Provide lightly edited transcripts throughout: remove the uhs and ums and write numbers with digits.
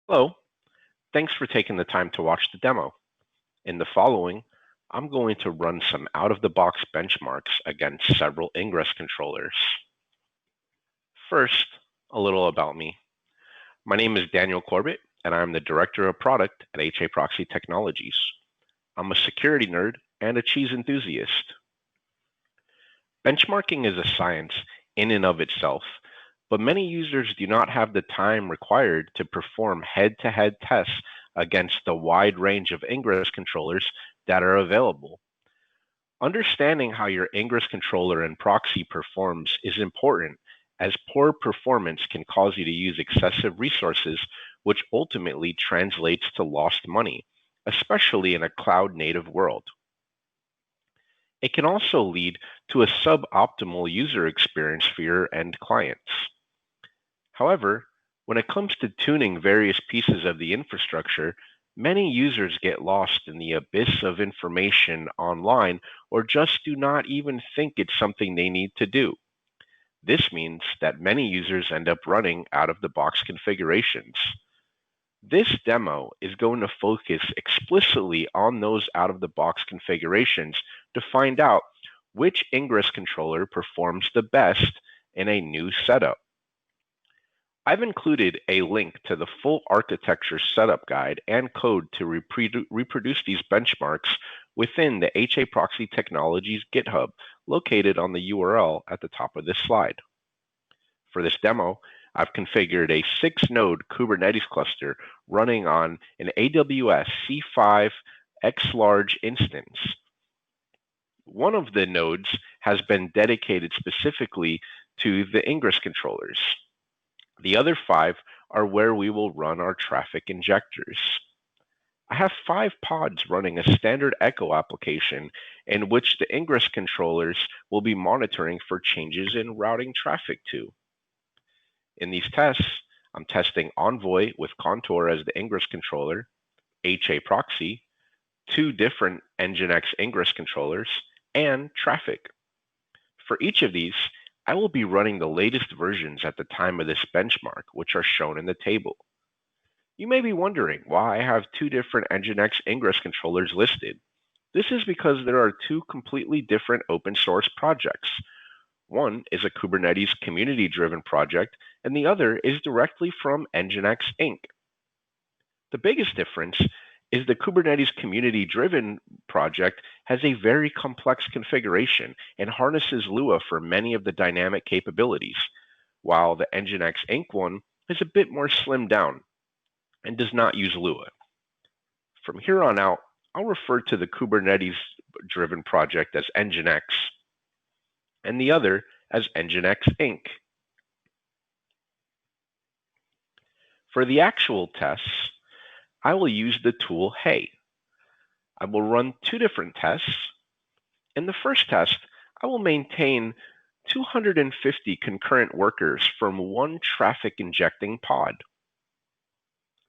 Hello, thanks for taking the time to watch the demo. In the following, I'm going to run some out-of-the-box benchmarks against several Ingress controllers. First, a little about me. My name is Daniel Corbett, and I'm the Director of Product at HAProxy Technologies. I'm a security nerd and a cheese enthusiast. Benchmarking is a science in and of itself, but many users do not have the time required to perform head-to-head tests against the wide range of Ingress controllers that are available. Understanding how your Ingress controller and proxy performs is important, as poor performance can cause you to use excessive resources, which ultimately translates to lost money, especially in a cloud-native world. It can also lead to a suboptimal user experience for your end clients. However, when it comes to tuning various pieces of the infrastructure, many users get lost in the abyss of information online or just do not even think it's something they need to do. This means that many users end up running out-of-the-box configurations. This demo is going to focus explicitly on those out-of-the-box configurations to find out which Ingress controller performs the best in a new setup. I've included a link to the full architecture setup guide and code to reproduce these benchmarks within the HAProxy Technologies GitHub, located on the URL at the top of this slide. For this demo, I've configured a 6-node Kubernetes cluster running on an AWS C5 X-Large instance. One of the nodes has been dedicated specifically to the Ingress controllers. The other 5 are where we will run our traffic injectors. I have 5 pods running a standard echo application in which the Ingress controllers will be monitoring for changes in routing traffic to. In these tests, I'm testing Envoy with Contour as the Ingress controller, HAProxy, 2 different NGINX Ingress controllers, and traffic. For each of these, I will be running the latest versions at the time of this benchmark, which are shown in the table. You may be wondering why I have 2 different NGINX Ingress controllers listed. This is because there are 2 completely different open source projects. One is a Kubernetes community-driven project, and the other is directly from NGINX Inc. The biggest difference is the Kubernetes community-driven project has a very complex configuration and harnesses Lua for many of the dynamic capabilities, while the NGINX Inc. one is a bit more slimmed down and does not use Lua. From here on out, I'll refer to the Kubernetes-driven project as NGINX, and the other as NGINX Inc. For the actual tests, I will use the tool Hey. I will run 2 different tests. In the first test, I will maintain 250 concurrent workers from 1 traffic injecting pod.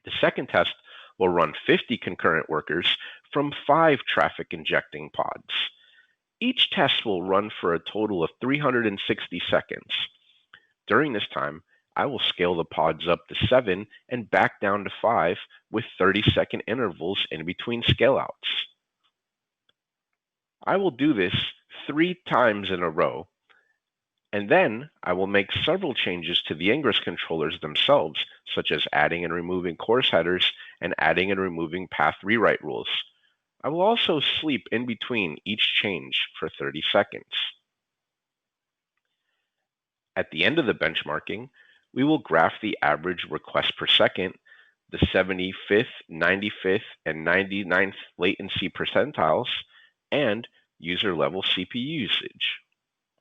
The second test will run 50 concurrent workers from 5 traffic injecting pods. Each test will run for a total of 360 seconds. During this time, I will scale the pods up to 7 and back down to 5 with 30-second intervals in between scale-outs. I will do this 3 times in a row, and then I will make several changes to the Ingress controllers themselves, such as adding and removing course headers and adding and removing path rewrite rules. I will also sleep in between each change for 30 seconds. At the end of the benchmarking, we will graph the average request per second, the 75th, 95th, and 99th latency percentiles, and user-level CPU usage.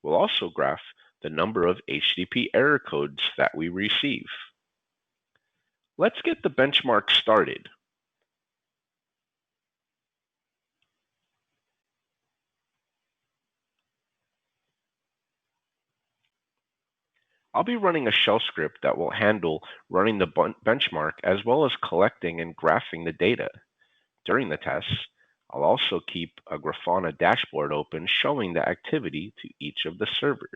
We'll also graph the number of HTTP error codes that we receive. Let's get the benchmark started. I'll be running a shell script that will handle running the benchmark as well as collecting and graphing the data. During the tests, I'll also keep a Grafana dashboard open showing the activity to each of the servers.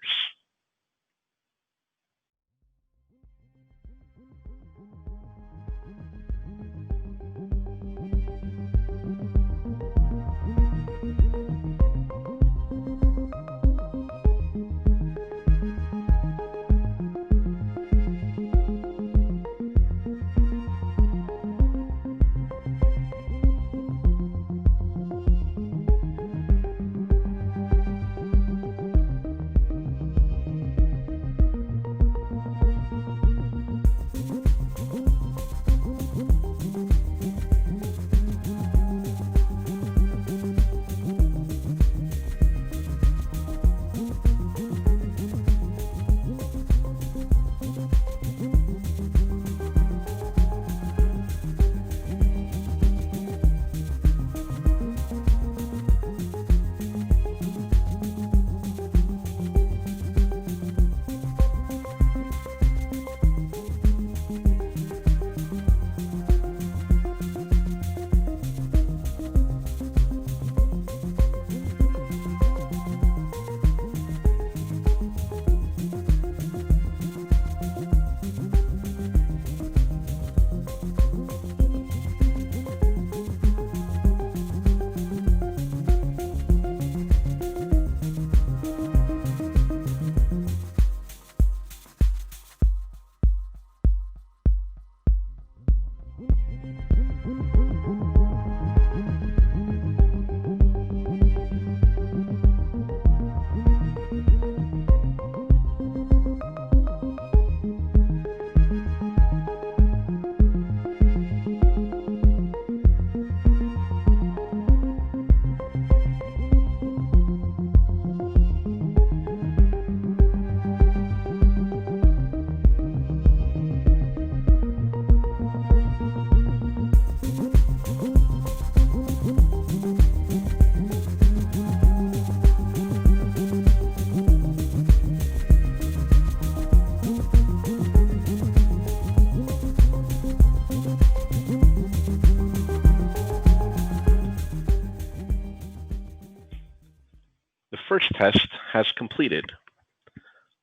first test has completed.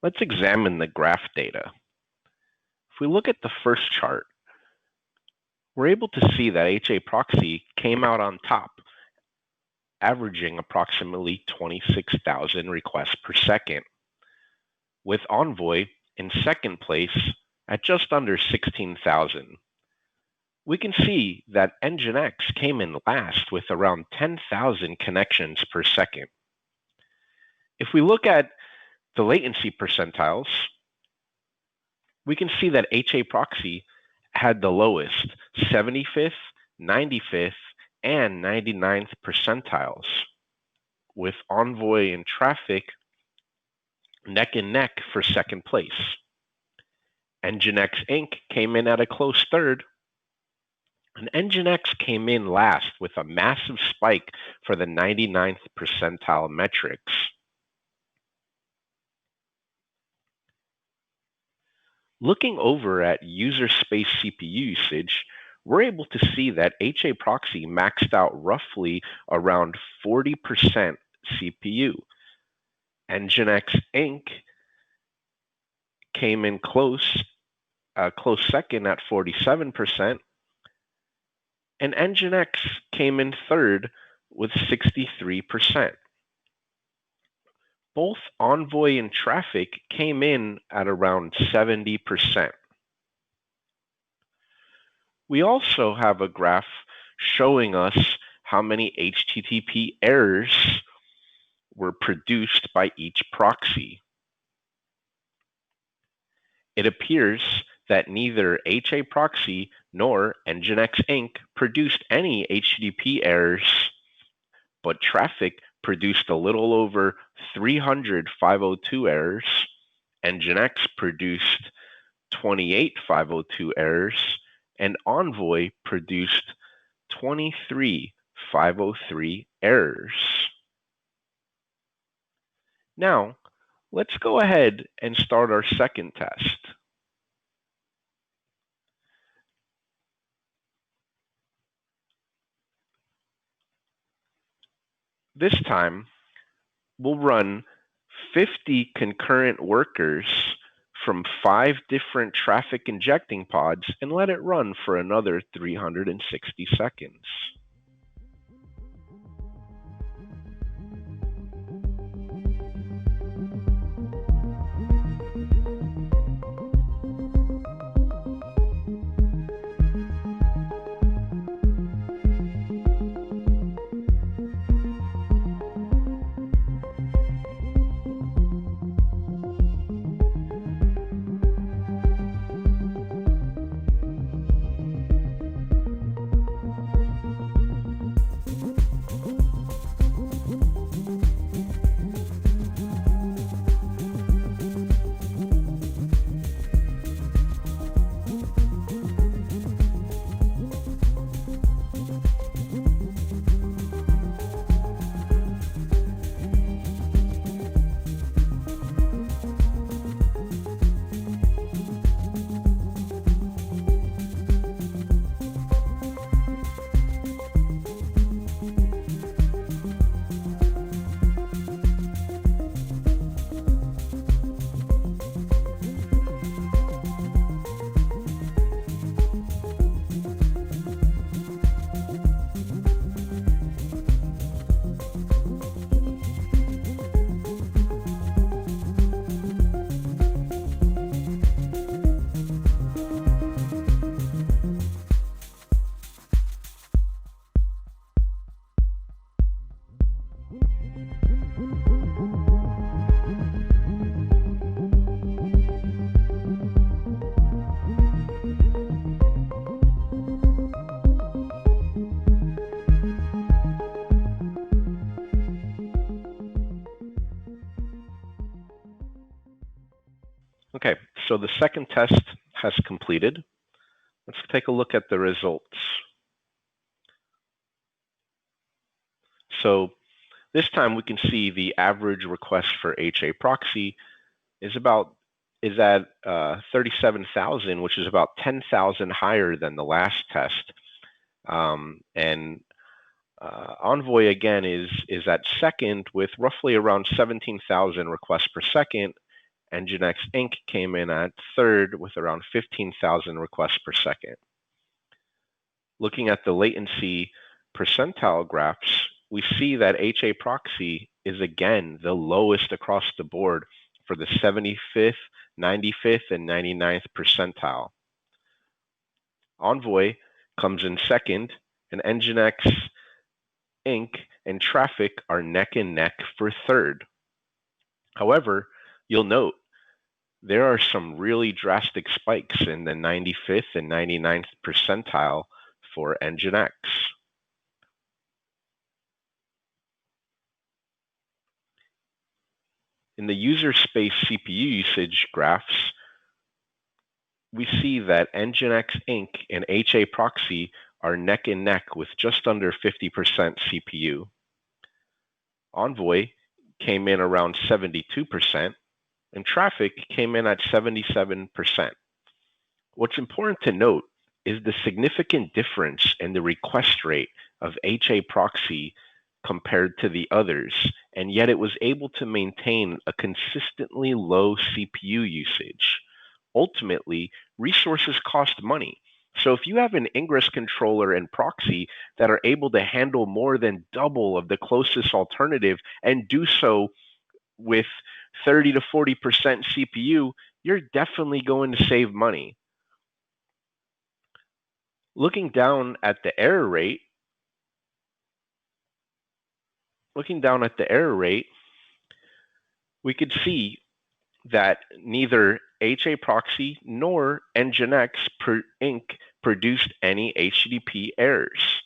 Let's examine the graph data. If we look at the first chart, we're able to see that HAProxy came out on top, averaging approximately 26,000 requests per second, with Envoy in second place at just under 16,000. We can see that NGINX came in last with around 10,000 connections per second. If we look at the latency percentiles, we can see that HAProxy had the lowest 75th, 95th, and 99th percentiles, with Envoy and Traffic neck and neck for second place. NGINX Inc. came in at a close third, and NGINX came in last with a massive spike for the 99th percentile metrics. Looking over at user space CPU usage, we're able to see that HAProxy maxed out roughly around 40% CPU. NGINX Inc. came in close second at 47%, and NGINX came in third with 63%. Both Envoy and Traffic came in at around 70%. We also have a graph showing us how many HTTP errors were produced by each proxy. It appears that neither HAProxy nor NGINX Inc. produced any HTTP errors, but Traffic produced a little over 300 502 errors, NGINX produced 28 502 errors, and Envoy produced 23 503 errors. Now, let's go ahead and start our second test. This time, we'll run 50 concurrent workers from 5 different traffic injecting pods and let it run for another 360 seconds. Okay, so the second test has completed. Let's take a look at the results. So this time we can see the average request for HAProxy is at 37,000, which is about 10,000 higher than the last test. And Envoy again is at second with roughly around 17,000 requests per second. NGINX Inc. came in at third with around 15,000 requests per second. Looking at the latency percentile graphs, we see that HAProxy is again the lowest across the board for the 75th, 95th, and 99th percentile. Envoy comes in second, and NGINX Inc. and Traffic are neck and neck for third. However, you'll note there are some really drastic spikes in the 95th and 99th percentile for NGINX. In the user space CPU usage graphs, we see that NGINX Inc. and HAProxy are neck and neck with just under 50% CPU. Envoy came in around 72%, and Traffic came in at 77%. What's important to note is the significant difference in the request rate of HAProxy compared to the others, and yet it was able to maintain a consistently low CPU usage. Ultimately, resources cost money. So if you have an Ingress controller and proxy that are able to handle more than double of the closest alternative and do so with 30 to 40% CPU, you're definitely going to save money. Looking down at the error rate, we could see that neither HAProxy nor NGINX Inc. produced any HTTP errors.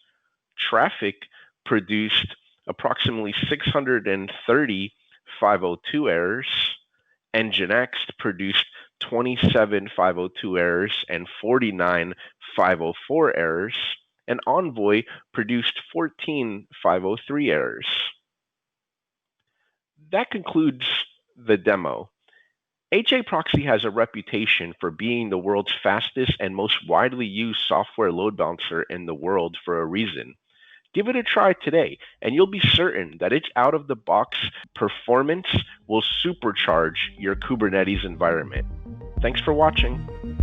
Traffic produced approximately 630 502 errors. NGINX produced 27 502 errors and 49 504 errors. And Envoy produced 14 503 errors. That concludes the demo. HAProxy has a reputation for being the world's fastest and most widely used software load balancer in the world for a reason. Give it a try today, and you'll be certain that its out-of-the-box performance will supercharge your Kubernetes environment. Thanks for watching.